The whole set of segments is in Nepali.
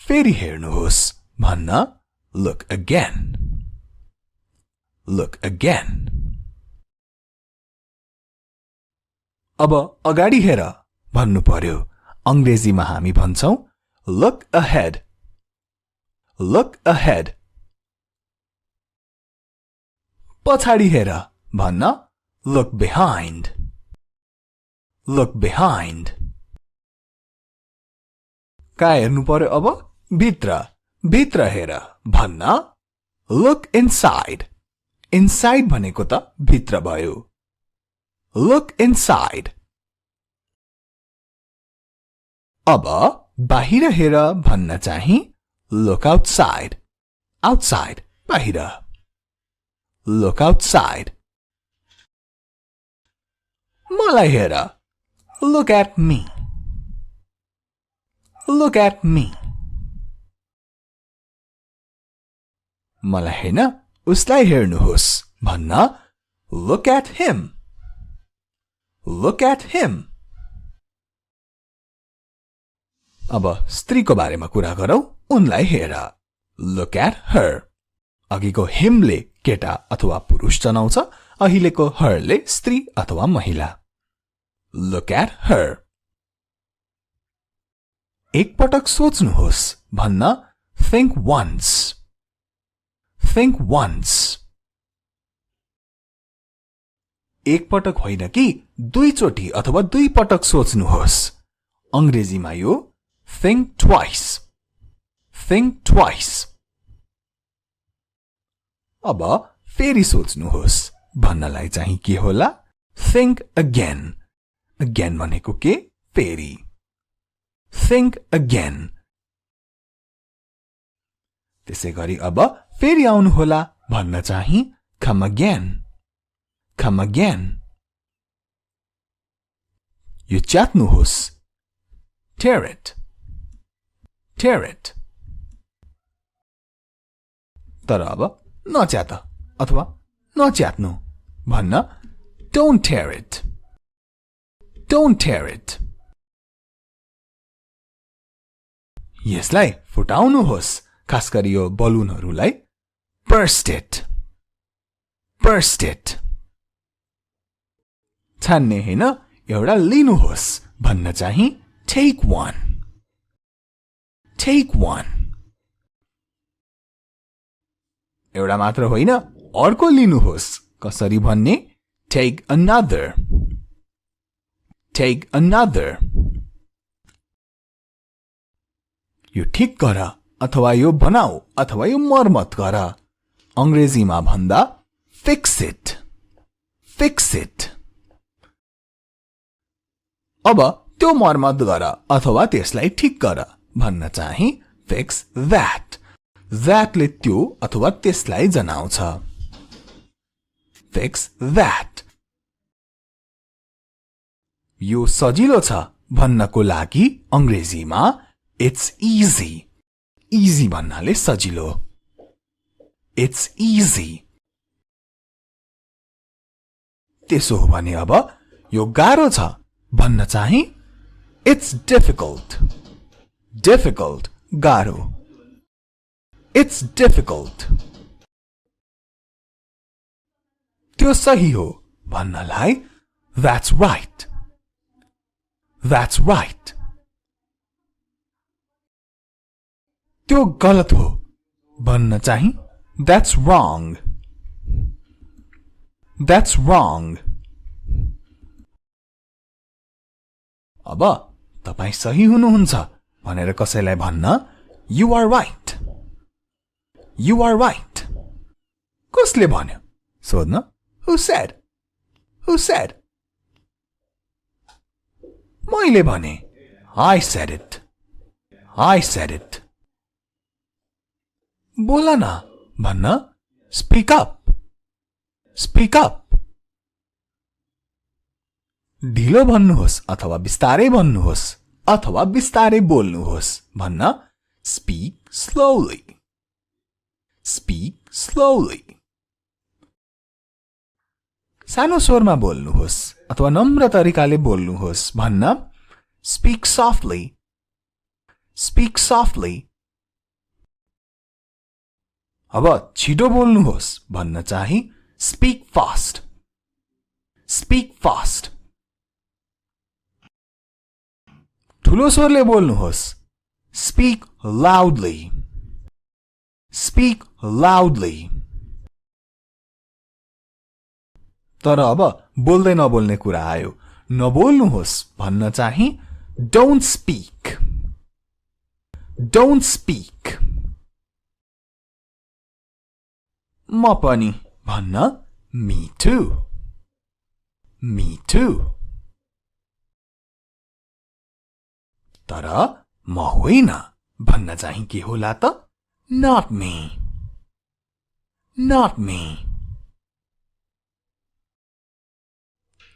फेरि हेर्नुहोस् भन्न look again. Look again. अब अगाडि हेर भन्नु पर्यो अंग्रेजीमा हामी भन्छौं look ahead. Look ahead. पछाडि हेर भन्न look behind. Look behind. कहाँ हेर्नु पर्यो अब भित्र भित्र हेर भन्न look inside. Inside भनेको त भित्र भयो. Look inside. अब बाहिर हेर भन्न चाहिँ look outside. Outside बाहिर. Look outside. मलाई हेर look at me. Look at me. मलाई हैन उसलाई हेर्नुहोस् भन्न look at him. Look at him. अब स्त्रीको बारेमा कुरा गरौं उनलाई हेर look at her. अघिको him ले केटा अथवा पुरुष जनाउँछ अहिलेको her ले स्त्री अथवा महिला look at her. एक पटक सोच्नुहोस् भन्न think once. Think once. एक पटक होइन कि दुई चोटी अथवा दुई पटक सोच्नुहोस् अंग्रेजीमा यो think twice. Think twice. अब फेरि सोच्नुहोस् भन्नलाई चाहिँ के होला think again. Again भनेको के फेरि think again. त्यसैगरी अब फेरि आउनु होला भन्न चाहिँ come again. Come again. यो च्यात्नुहोस् tear it. Tear it. तर अब नच्यात अथवा नच्यात्नु भन्न don't tear it. Don't tear it. यसलाई फुटाउनुहोस् खास गरी यो बलुनहरूलाई burst it. Burst it. छान्ने हैन एउटा लिनुहोस् भन्न चाहिँ take one. Take one. एउटा मात्र होइन अर्को लिनुहोस् कसरी भन्ने take another. Take another. यो ठीक गर अथवा यो बनाऊ अथवा यो मर्मत गर अंग्रेजीमा भन्दा fix it. Fix it. अब त्यो मर्मत गर अथवा त्यसलाई ठीक गर भन्न चाहिँ fix that. That ले त्यो अथवा त्यसलाई जनाउँछ fix that. यो सजिलो छ भन्नको लागि अंग्रेजीमा it's easy. Easy भन्नाले सजिलो it's easy. त्यसो हो भने अब यो गाह्रो छ भन्न चाहिँ it's difficult. Difficult गाह्रो it's difficult. त्यो सही हो भन्नलाई that's right. That's right. त्यो गलत हो भन्न चाहिँ that's wrong. That's wrong. अब तपाई सही हुनुहुन्छ भनेर कसैलाई भन्न you are right. You are right. कसले भन्यो सोध्न who said? Who said? मैले भने I said it. I said it. बोला न भन्न speak up. Speak up. ढिलो भन्नुहोस् अथवा बिस्तारै भन्नुहोस् अथवा बिस्तारै बोल्नुहोस् भन्न speak slowly. Speak slowly. सानो स्वरमा बोल्नुहोस् अथवा नम्र तरिकाले बोल्नुहोस् भन्न speak softly. Speak softly. अब छिटो बोल्नुहोस् भन्न चाहिँ स्पीक फास्ट स्पीक फास्ट ठूलो स्वरले बोल्नुहोस् स्पीक लाउडली स्पीक लाउडली तर अब बोल्दै नबोल्ने कुरा आयो नबोल्नुहोस् भन्न चाहिँ डोन्ट स्पीक डोन्ट स्पीक म पनि भन्न मी टू मी टू तर म होइन भन्न चाहिँ के होला त not me not me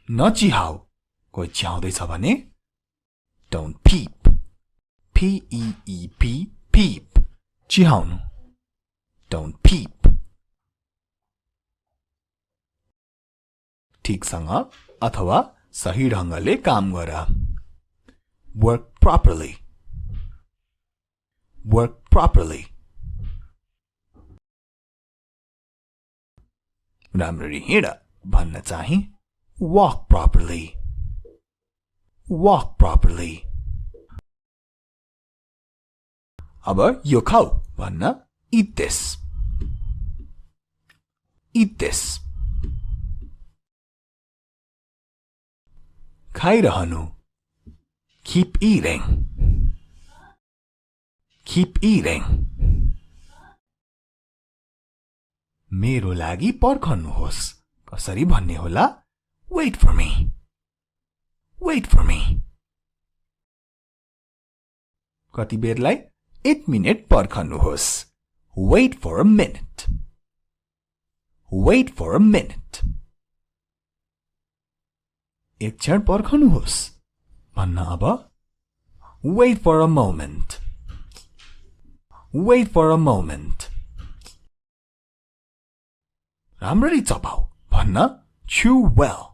नचिहाउ कोही चिहाउँदैछ भने don't peep P-E-E-P peep चिहाउनु don't peep ठीकसँग अथवा सही ढंगले काम गर work properly work properly राम्ररी हिँड भन्न चाहिँ walk properly walk properly अब यो खाऊ भन्न eat this eat this खाइरहनु keep eating keep eating मेरो लागि पर्खनुहोस् कसरी भन्ने होला wait for me wait for me कति बेरलाई 1 minute पर्खनुहोस् wait for a minute wait for a minute एक क्षण पर्खनुहोस् भन्न अब wait for a moment wait for a moment राम्ररी चपाऊ भन्न chew well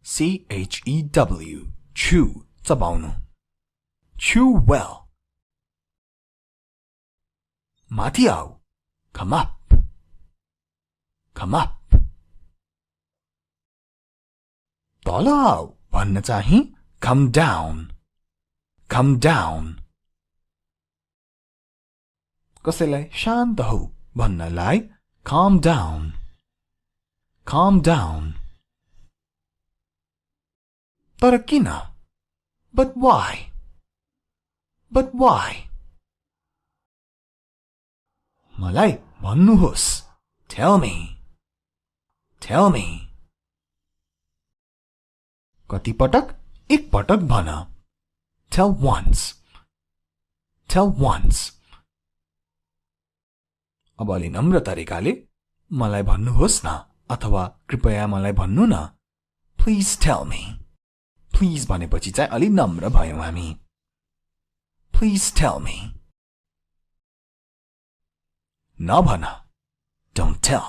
C-H-E-W chew चपाउनु chew well माथि आऊ come up come up तल आऊ भन्न चाहिँ come down come down कसैलाई शान्त हौ भन्नलाई calm down calm down तर किन but why but why मलाई भन्नुहोस् tell me tell me कति पटक एक पटक भन tell once tell once अब अलि नम्र तरिकाले मलाई भन्नुहोस् न अथवा कृपया मलाई भन्नु न please tell me please भनेपछि चाहिँ अलि नम्र भयौं हामी please tell me नभन don't tell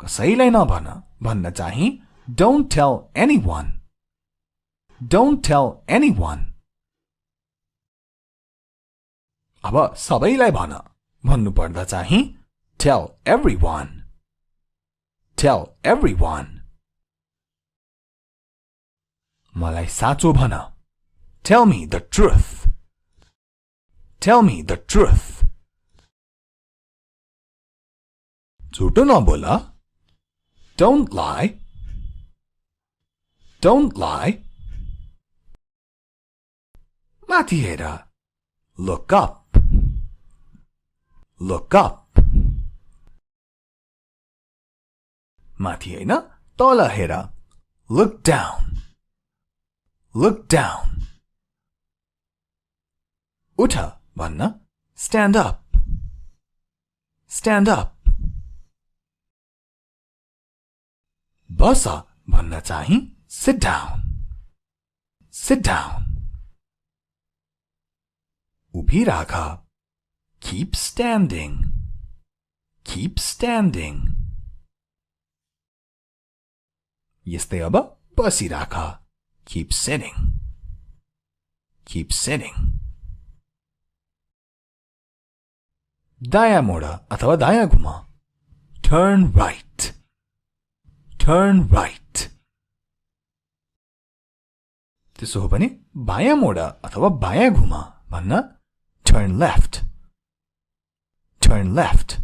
कसैलाई नभन भन्न चाहिँ don't tell anyone don't tell anyone अब सबैलाई भन भन्नु पर्दा चाहिँ tell everyone tell everyone मलाई साँचो भन tell me the truth tell me the truth झुटो नबोल don't lie don't lie माथि हेर look up look up माथि हैन तल हेर look down look down उठ भन्न stand up stand up बस भन्न चाहिँ sit down sit down उभी राख keep standing keep standing यस्तै अब बसिराख keep sitting keep sitting दायाँ मोड अथवा दायाँ घुम Turn right. Turn right. त्यसो हो भने बायाँ मोड अथवा बायाँ घुम भन्न Turn left. Turn left.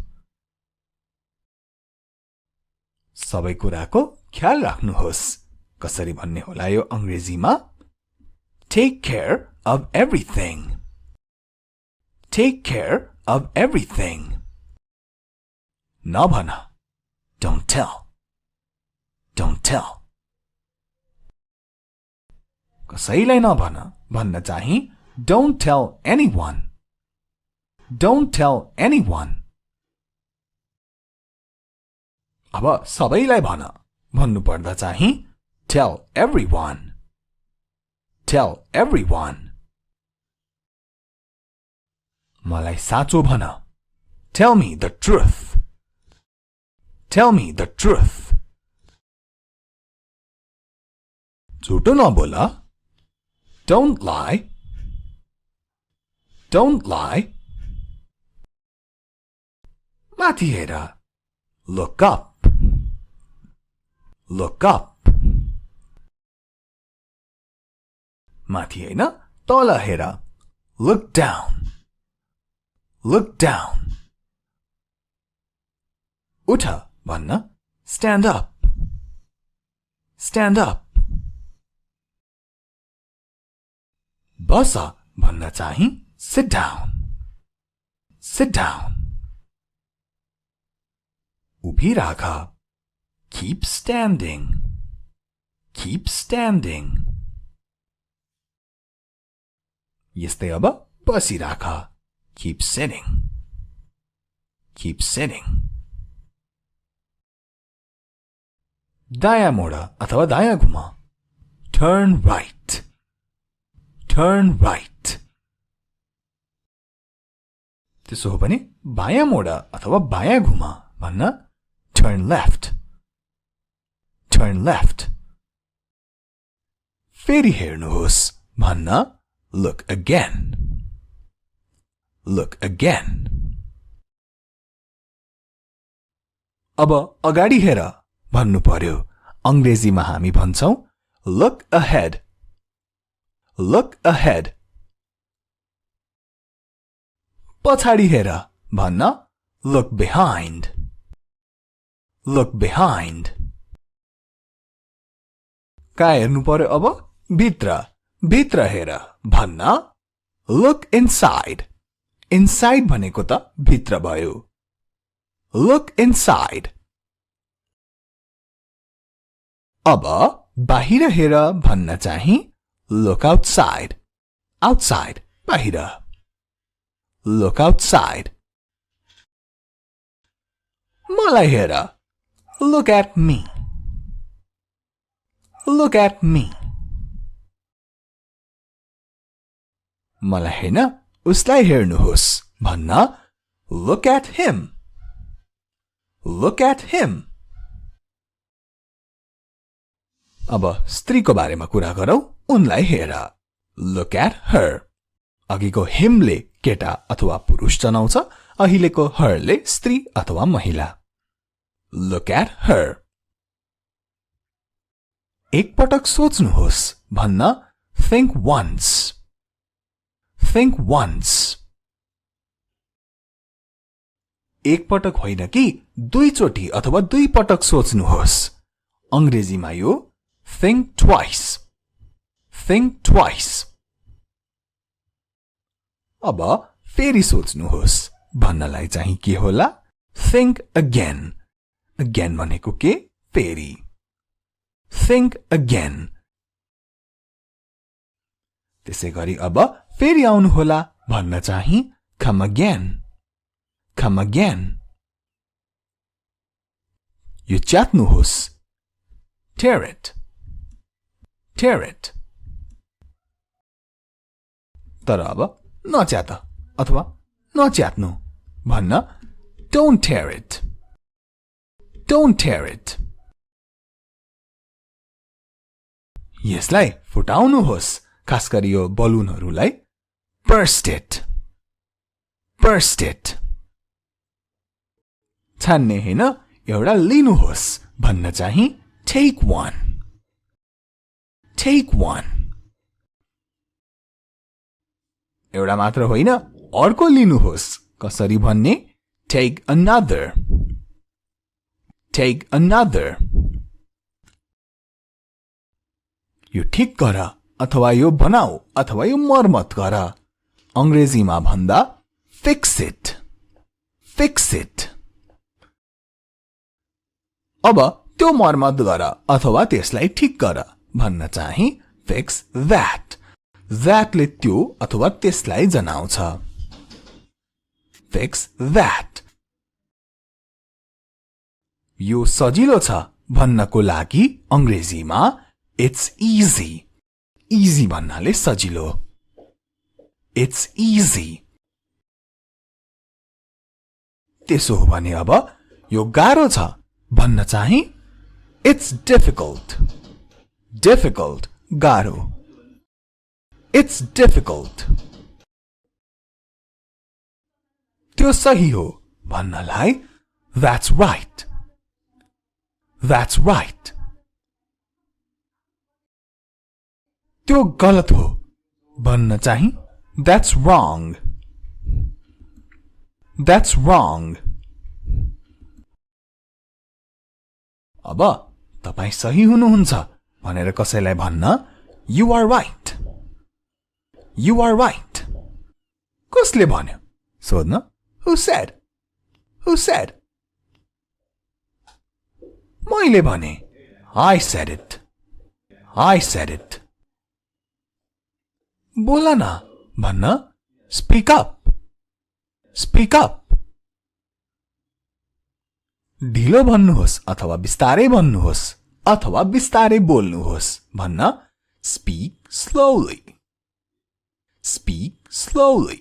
सबै कुराको ख्याल राख्नुहोस् कसरी भन्ने होला यो अंग्रेजीमा Take care of everything. Take care of everything. नभन Don't tell. Don't tell. कसैलाई नभन भन्न चाहिँ Don't tell anyone. Don't tell anyone. अब सबैलाई भन भन्नु पर्दा चाहिँ Tell everyone. Tell everyone. मलाई साँचो भन Tell me the truth. Tell me the truth. झुटो नबोला Don't lie. Don't lie. माथि हेर Look up. Look up. माथि हैन तल हेर Look down. Look down. उठ भन्न Stand up. Stand up. बस भन्न चाहिँ Sit down. Sit down. उभी राख Keep standing. Keep standing. यस्तै अब बसिराख Keep sitting. Keep sitting. दायाँ मोड अथवा दायाँ घुम Turn right. Turn right. त्यसो हो भने बायाँ मोड अथवा बायाँ घुम भन्न Turn left. Turn left. फेरि हेर्नुहोस् भन्न Look again. Look again. अब अगाडि हेर भन्नु पर्यो अंग्रेजीमा हामी भन्छौं Look ahead. Look ahead. पछाडि हेर भन्न Look behind. Look behind. कहाँ हेर्नु पर्यो अब भित्र हेर भन्न Look inside. Inside भनेको त भित्र भयो Look inside. अब बाहिर हेर भन्न चाहिँ Look outside. Outside बाहिर Look outside. मलाई हेर Look at me. Look at me. मलाई हैन उसलाई हेर्नुहोस् भन्न Look at him. Look at him. अब स्त्रीको बारेमा कुरा गरौं उनलाई हेर Look at her. अघिको him ले केटा अथवा पुरुष जनाउँछ अहिलेको her ले स्त्री अथवा महिला Look at her. एक पटक सोच्नुहोस् भन्न Think once. Think once. एक पटक होइन कि दुई चोटी अथवा दुई पटक सोच्नुहोस् अंग्रेजीमा यो Think twice. Think twice. अब फेरि सोच्नुहोस् भन्नलाई चाहिँ के होला Think again. Again भनेको के फेरि Think again. त्यसै गरी अब फेरि आउनु होला भन्न चाहिँ Come again. Come again. यो च्यात्नुहोस् Tear it. Tear it. तर अब नच्यात अथवा नच्यात्नु भन्न Don't tear it. Don't tear it. यसलाई फुटाउनुहोस् खास गरी यो बलुनहरूलाई Burst it. Burst it. छान्ने हैन एउटा लिनुहोस् भन्न चाहिँ take one. Take one. एउटा मात्र होइन अर्को लिनुहोस् कसरी भन्ने take another. Take another. यो ठीक गर अथवा यो बनाऊ अथवा यो मर्मत गर अंग्रेजीमा भन्दा fix it. Fix it. अब त्यो मर्मत गर अथवा त्यसलाई ठीक गर भन्न चाहिँ fix that. That ले त्यो अथवा त्यसलाई जनाउँछ. Fix that. यो सजिलो छ भन्नको लागि अंग्रेजीमा it's easy. Easy भन्नाले सजिलो. It's easy. त्यसो हो भने अब यो गाह्रो छ भन्न चाहिँ it's difficult. Difficult. गाह्रो. It's difficult. त्यो सही हो भन्नलाई that's right. That's right. त्यो गलत हो भन्न चाहिँ that's wrong. That's wrong. अब तपाई सही हुनुहुन्छ भनेर कसैलाई भन्न you are right. You are right. कसले भन्यो सोध्न who said? Who said? मैले भने I said it. I said it. बोला न भन्न speak up. Speak up. ढिलो भन्नुहोस् अथवा बिस्तारै भन्नुहोस् अथवा बिस्तारै बोल्नुहोस् भन्न speak slowly. Speak slowly.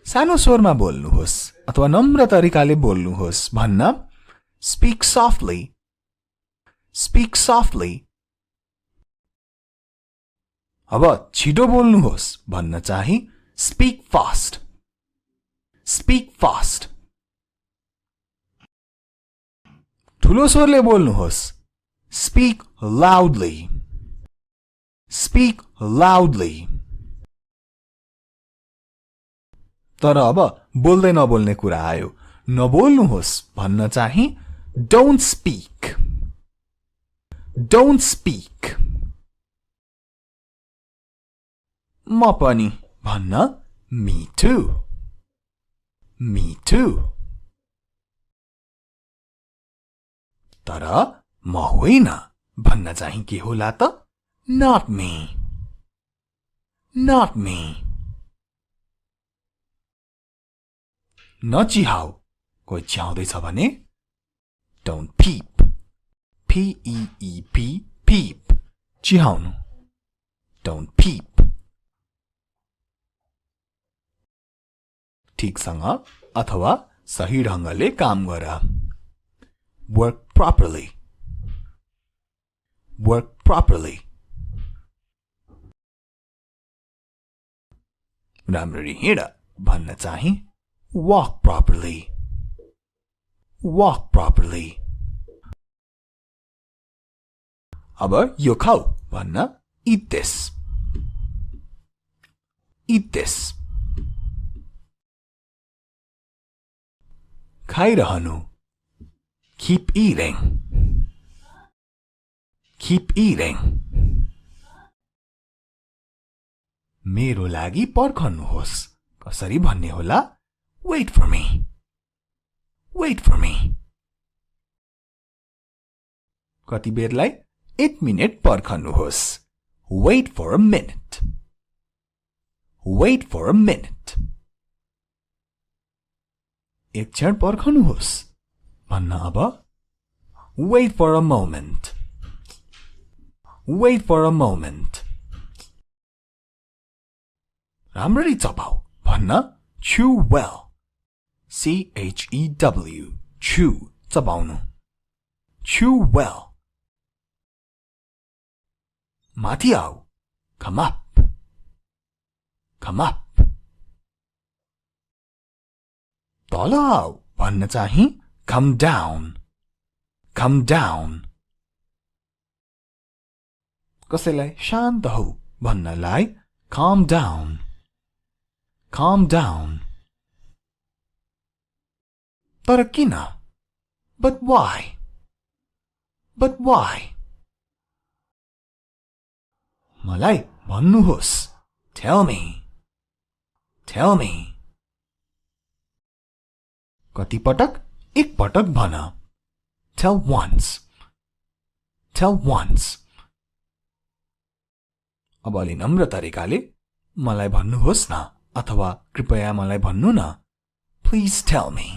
सानो स्वरमा बोल्नुहोस् अथवा नम्र तरिकाले बोल्नुहोस् भन्न speak softly. Speak softly. अब छिटो बोल्नुहोस् भन्न चाहिँ speak fast. Speak fast. ठुलो स्वरले बोल्नुहोस् speak loudly. Speak loudly. तर अब बोल्दै नबोल्ने कुरा आयो नबोल्नुहोस् भन्न चाहिँ don't speak. Don't speak. म पनि भन्न me too. Me too. तर म होइन भन्न चाहिँ के होला त not me. Not me. नचिहाउ कोही चिहाउँदैछ भने don't peep. P-E-E-P. Peep. चिहाउनु. Don't peep. ठीकसँग अथवा सही ढंगले काम गर. Work properly. Work properly. राम्ररी हिँड भन्न चाहिँ walk properly. Walk properly. अब यो खाऊ भन्न eat this. Eat this. खाइरहनु. Keep eating. Keep eating. मेरो लागि पर्खनुहोस् कसरी भन्ने होला wait for me. Wait for me. कति बेरलाई 1 minute पर्खनुहोस् wait for a minute. Wait for a minute. एक क्षण पर्खनुहोस् भन्न अब wait for a moment. Wait for a moment. राम्ररी चपाऊ भन्न chew well. C-H-E-W. Chew. चपाउनु. Chew well. माथि आऊ. Come up. Come up. तल आऊ भन्न चाहिँ come down. Come down. कसैलाई शान्त हौ भन्नलाई calm down. Calm down. तर किन? But why? But why? मलाई भन्नुहोस्. Tell me. Tell me. कति पटक? एक पटक भन. Tell once. Tell once. अब अलि नम्र तरिकाले मलाई भन्नुहोस् न अथवा कृपया मलाई भन्नु न. Please tell me.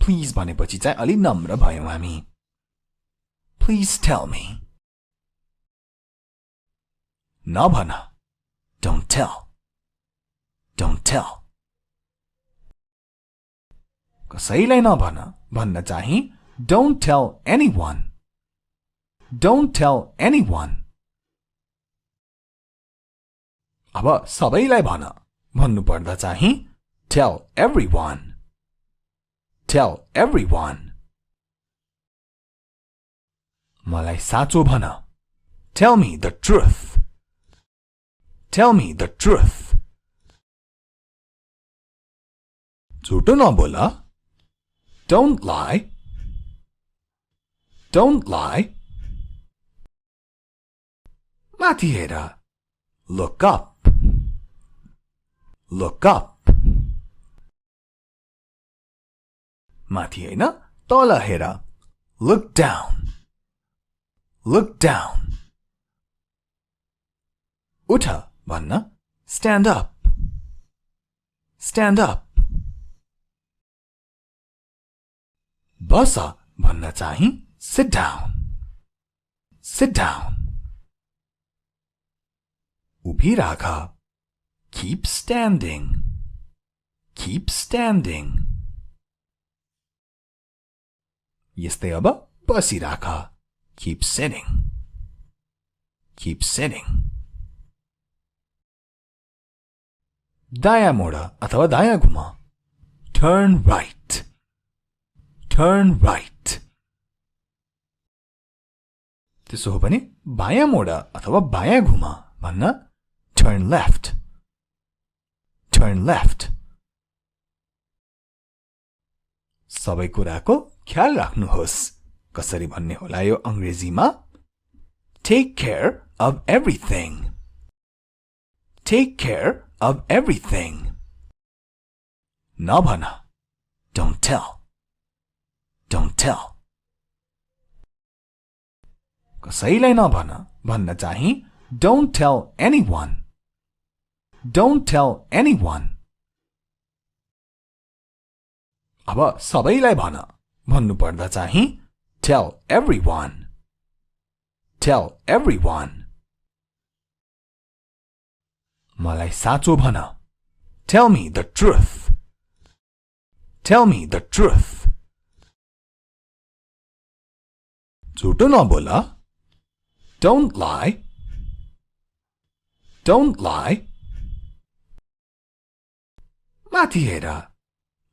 Please भनेपछि चाहिँ अलि नम्र भयौं हामी. Please tell me. नभन. Don't tell. Don't tell. कसैलाई नभन भन्न चाहिँ don't tell anyone. Don't tell anyone. अब सबैलाई भन भन्नु पर्दा चाहिँ tell everyone. Tell everyone. मलाई साँचो भन. Tell me the truth. Tell me the truth. झुटो नबोला. Don't lie. Don't lie. माथि हेर. Look up. Look up. माथि हैन तल हेर. Look down. Look down. उठ भन्न. Stand up. Stand up. बस भन्न चाहिँ sit down. Sit down. उभी राख. Keep standing. Keep standing. यस्तै अब बसिराख. Keep sitting. Keep sitting. दायाँ मोड अथवा दायाँ घुम. Turn right. Turn right. त्यसो हो भने बायाँ मोड अथवा बायाँ घुम भन्न turn left. Turn left. सबै कुराको ख्याल राख्नुहोस्. कसरी भन्ने होला यो अंग्रेजीमा? Take care of everything. Take care of everything. नभन. Don't tell. Don't tell. कसैलाई नभन भन्न चाहिँ don't tell anyone. Don't tell anyone. अब सबैलाई भन भन्नु पर्दा चाहिँ tell everyone. Tell everyone. मलाई साँचो भन. Tell me the truth. Tell me the truth. झुटो नबोला. Don't lie. Don't lie. माथि हेर.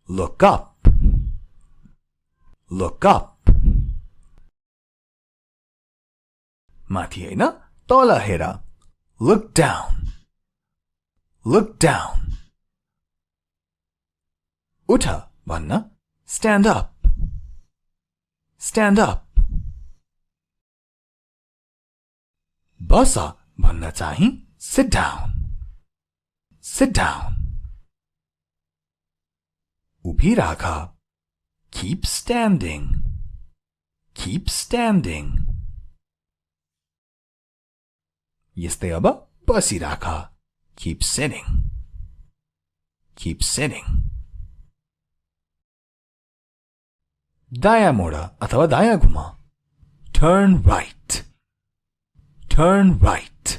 Look up. Look up. माथि हैन तल हेर. Look down. Look down. उठ भन्न. Stand up. Stand up. बस भन्न चाहिँ sit down. Sit down. उभी राख. Keep standing. Keep standing. यस्तै अब बसिराख. Keep sitting. Keep sitting. दायाँ मोड अथवा दायाँ घुम. Turn right. Turn right.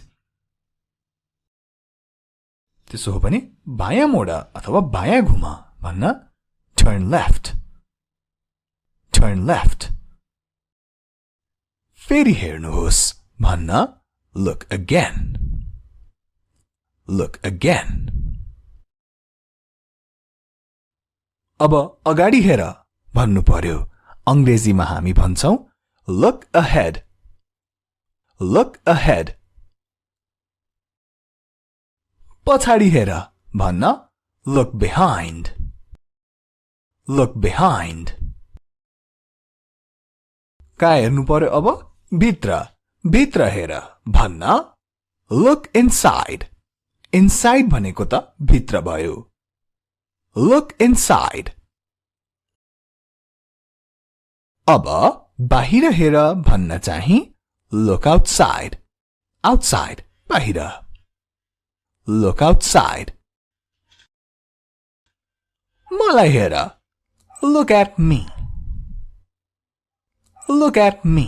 त्यसो हो भने बायाँ मोड अथवा बायाँ घुम भन्न turn left. Turn left. फेरि हेर्नुहोस् भन्न look again. Look again. अब अगाडि हेर भन्नु पर्यो। अंग्रेजीमा हामी भन्छौं look ahead. Look ahead. पछाडि हेर भन्न look behind. Look behind. कहाँ हेर्नु पर्यो अब? भित्र। भित्र हेर भन्न look inside. Inside भनेको त भित्र भयो। Look inside. अब बाहिर हेर भन्न चाहिँ look outside. Outside बाहिर। Look outside. मलाई हेर look at me. Look at me.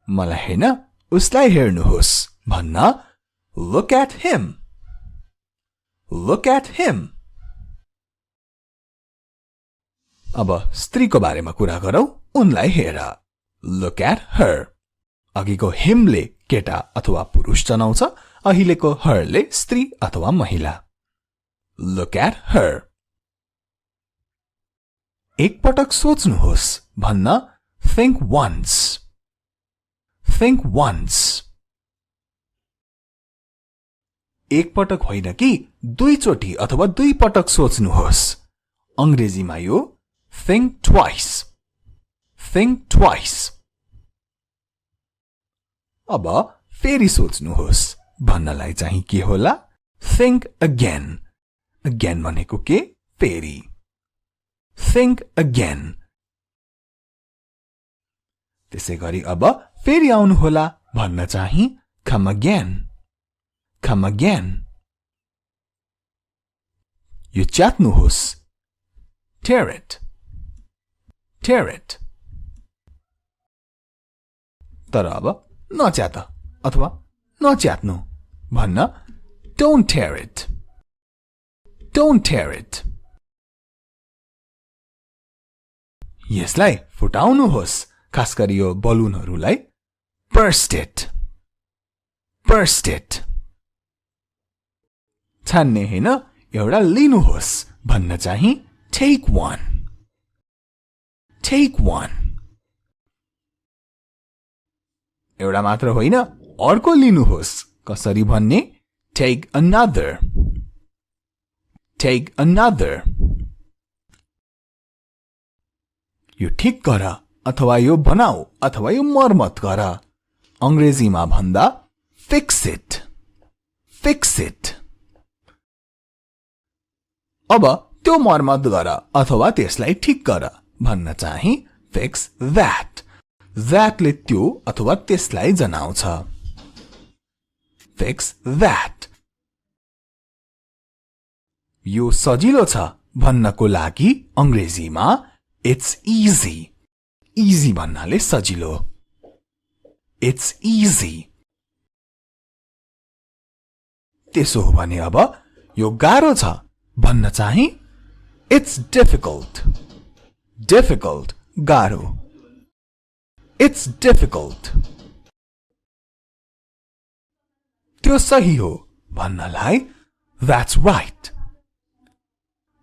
मलाई हैन उसलाई हेर्नुहोस् भन्न look at him. Look at him. अब स्त्रीको बारेमा कुरा गरौं। उनलाई हेर। Look at her. अघिको him ले केटा अथवा पुरुष जनाउँछ। अहिलेको her ले स्त्री अथवा महिला। Look at her. एक पटक सोच्नुहोस् भन्न think once. Think once. एक पटक होइन कि दुईचोटी अथवा दुई पटक सोच्नुहोस्। अंग्रेजीमा यो think twice. Think twice. अब फेरि सोच्नुहोस् भन्नलाई चाहिँ के होला? Think again. Again भनेको के? फेरि। Think again. त्यसैगरी अब फेरि आउनु होला भन्न चाहिँ come again. Come again. यो च्यात्नुहोस्। Tear it. Tear it. तर अब नच्यात अथवा नच्यात्नु भन्न don't tear it. Don't tear it. यसलाई फुटाउनुहोस् खास गरी यो बलुनहरूलाई burst it. Burst it. छान्ने हैन एउटा लिनुहोस् भन्न चाहिँ take one. Take one. एउटा मात्र होइन अर्को लिनुहोस् कसरी भन्ने take another. Take another. यो ठीक गर अथवा यो बनाऊ अथवा यो मर्मत गर। अंग्रेजीमा भन्दा fix it. Fix it. अब त्यो मर्मत गर अथवा त्यसलाई ठीक गर भन्न चाहिँ fix that. That ले त्यो अथवा त्यसलाई जनाउँछ। Fix that. यो सजिलो छ भन्नको लागि अंग्रेजीमा it's easy. Easy भन्नाले सजिलो। It's easy. त्यसो हो भने अब यो गाह्रो छ भन्न चाहिँ it's difficult. Difficult गाह्रो। It's difficult. त्यो सही हो भन्नलाई that's right.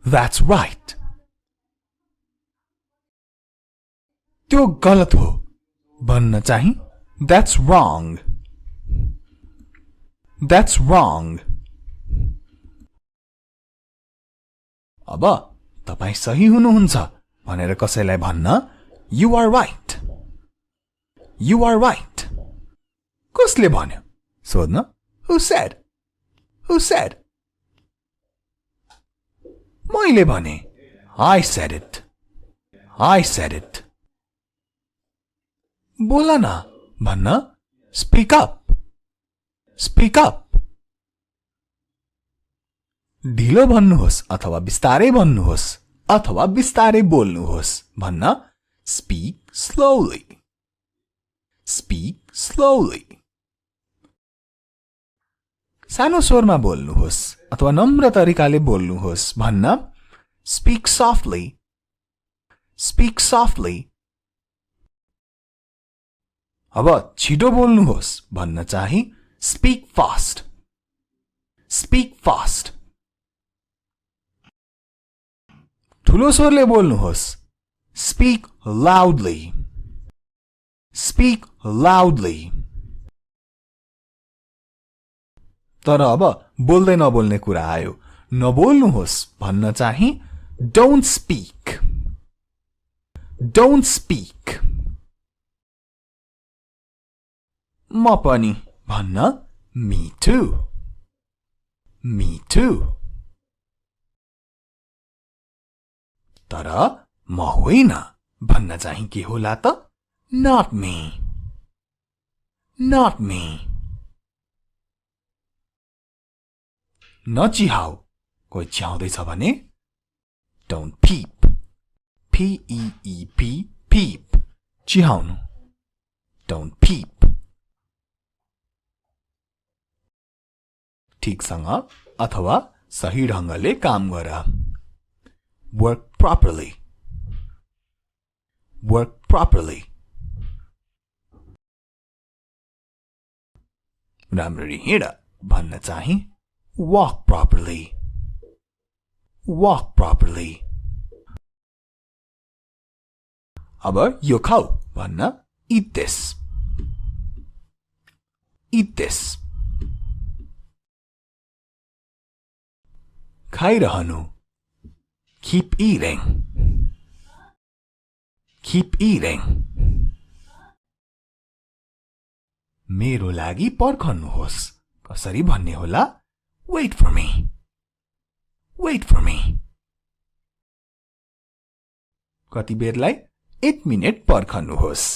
That's right. त्यो गलत हो भन्न चाहिँ that's wrong. That's wrong. अब तपाई सही हुनुहुन्छ भनेर कसैलाई भन्न you are right. You are right. कसले भन्यो? सोध्न who said? Who said? मैले भने I said it. I said it. बोला न भन्न speak up. Speak up. ढिलो भन्नुहोस् अथवा बिस्तारै भन्नुहोस् अथवा बिस्तारै बोल्नुहोस् भन्न speak slowly. Speak slowly. सानो स्वरमा बोल्नुहोस् अथवा नम्र तरिकाले बोल्नुहोस् भन्न speak softly. Speak softly. अब छिटो बोल्नुहोस् भन्न चाहिँ speak fast. Speak fast. ठुलो स्वरले बोल्नुहोस्. Speak loudly. Speak loudly. तर अब बोल्दै नबोल्ने कुरा आयो. नबोल्नुहोस् भन्न चाहिँ don't speak. Don't speak. म पनि भन्न me too. Me too. तर म होइन भन्न चाहिँ के होला त? Not me. Not me. नचिहाउ. कोही चिहाउँदैछ भने don't peep. P-E-E-P. Peep. चिहाउनु. Don't peep. ठीकसँग अथवा सही ढंगले काम गर. Work properly. Work properly. राम्ररी हिँड भन्न चाहिँ walk properly. Walk properly. अब यो खाऊ भन्न eat this. Eat this. खाइरहनु. Keep eating. Keep eating. मेरो लागि पर्खनुहोस्. कसरी भन्ने होला? Wait for me. Wait for me. कति बेरलाई 1 minute पर्खनुहोस्.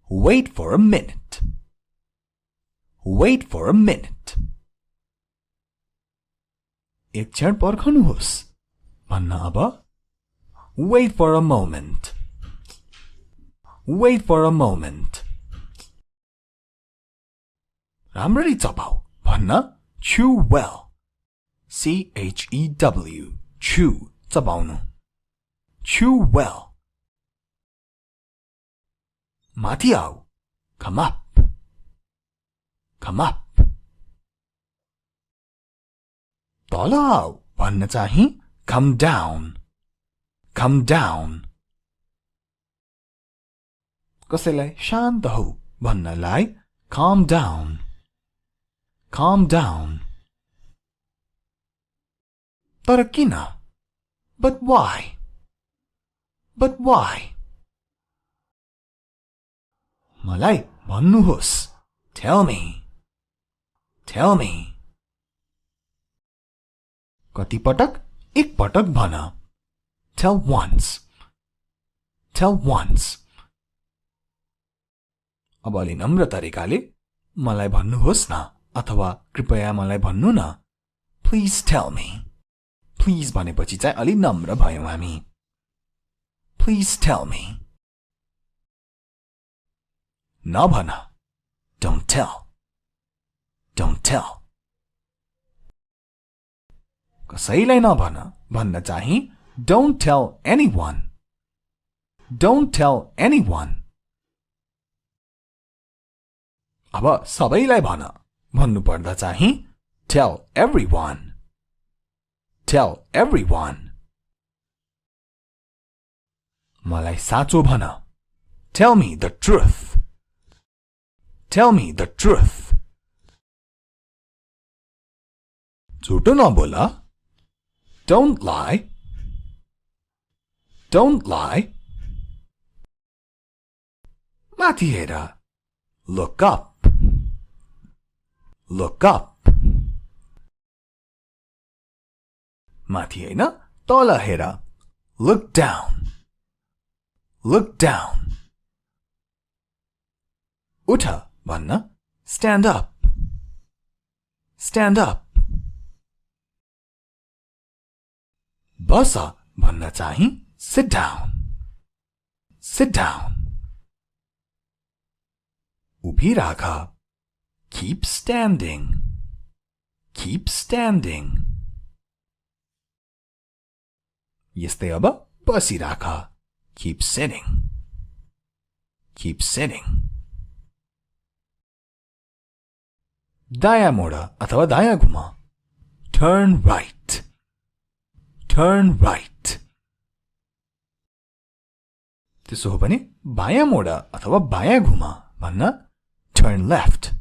Wait for a minute. Wait for a minute. एक क्षण पर्खनुहोस् भन्न अब wait for a moment. Wait for a moment. राम्ररी चपाऊ भन्न chew well. C-H-E-W. Chew. चपाउनु. Chew well. माथि आऊ. Come up. Come up. तल आऊ भन्न चाहिँ come down. Come down. कसैलाई शान्त हौ भन्नलाई calm down. Calm down. तर किन? But why? But why? मलाई भन्नुहोस्. Tell me. Tell me. कति पटक? एक पटक भन. Tell once. Tell once. अब अलि नम्र तरिकाले मलाई भन्नुहोस् न अथवा कृपया मलाई भन्नु न. Please tell me. Please भनेपछि चाहिँ अलि नम्र भयौं हामी. Please tell me. नभन. Don't tell. Don't tell. कसैलाई नभन भन्न चाहिँ don't tell anyone. Don't tell anyone. अब सबैलाई भन भन्नु पर्दा चाहिँ tell everyone. Tell everyone. मलाई साँचो भन. Tell me the truth. Tell me the truth. झुटो नबोला. Don't lie. Don't lie. माथि हेर. Look up. Look up. माथि हैन तल हेर. Look down. Look down. उठ भन्न stand up. Stand up. बस भन्न चाहिँ sit down. Sit down. उभी राख. Keep standing. Keep standing. यस्तै अब बसिराख. Keep sitting. Keep sitting. दायाँ मोड अथवा दायाँ घुम. Turn right. Turn right. त्यसो हो भने बायाँ मोड अथवा बायाँ घुम भन्न turn left.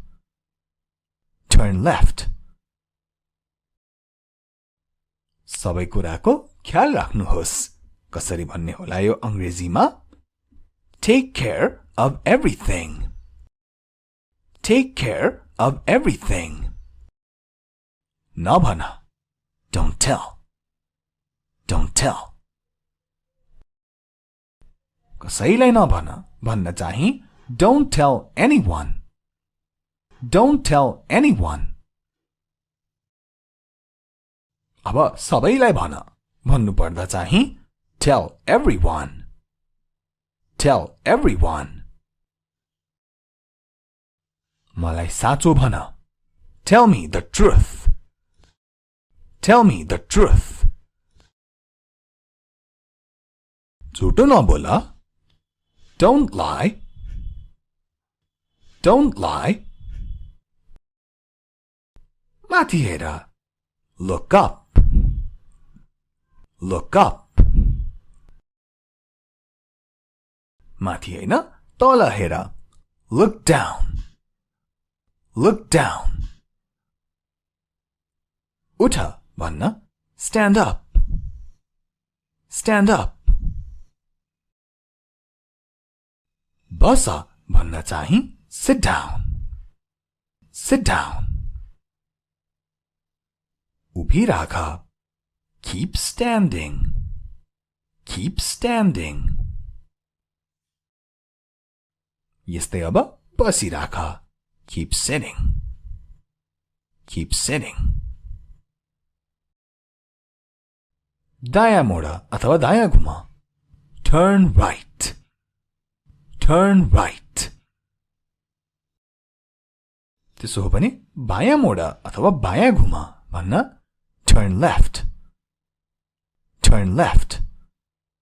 Turn left. सबै कुराको ख्याल राख्नुहोस् कसरी भन्ने होला यो अंग्रेजीमा Take care of everything. Take care of everything. नभन Don't tell. Don't tell. कसैलाई नभन भन्न चाहिँ Don't tell anyone. Don't tell anyone. अब सबैलाई भन भन्नु पर्दा चाहिँ Tell everyone. Tell everyone. मलाई साँचो भन Tell me the truth. Tell me the truth. झुटो नबोल Don't lie. Don't lie. माथि हेर Look up. Look up. माथि हैन तल हेर Look down. Look down. उठ भन्न Stand up. Stand up. बस भन्न चाहिँ Sit down. Sit down. उभी राख Keep standing. Keep standing. यस्तै अब बसिराख Keep sitting. Keep sitting. दायाँ मोड अथवा दायाँ घुम Turn right. Turn right. त्यसो हो भने बायाँ मोड अथवा बायाँ घुम भन्न Turn left. Turn left.